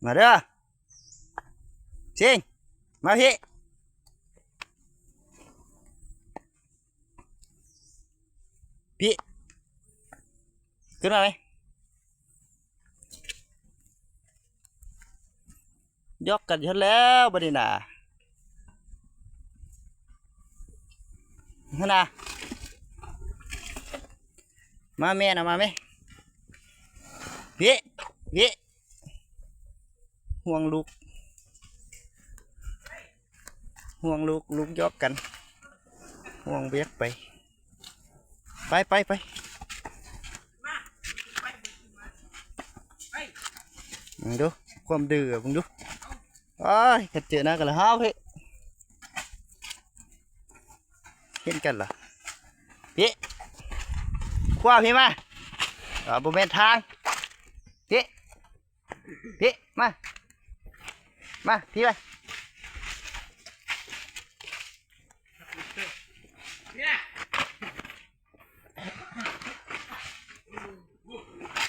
มาเด้อชิงมาพี่พี่ขึ้นมาไหมยกกันเยอะแล้วบัดนี้น่ะฮะนะมาแม่นะมาไหมพี่พี่ห่วงลูกห่วงลูกลูกยกกันห่วงเบียกไปไปมึงดูความดื้อมึงดูโอ้ยกัดเจอหน้ากันแล้วฮะพี่เห็นกันเหรอพี่คว้าพี่มาบริเวณทางพี่มาพี่ไป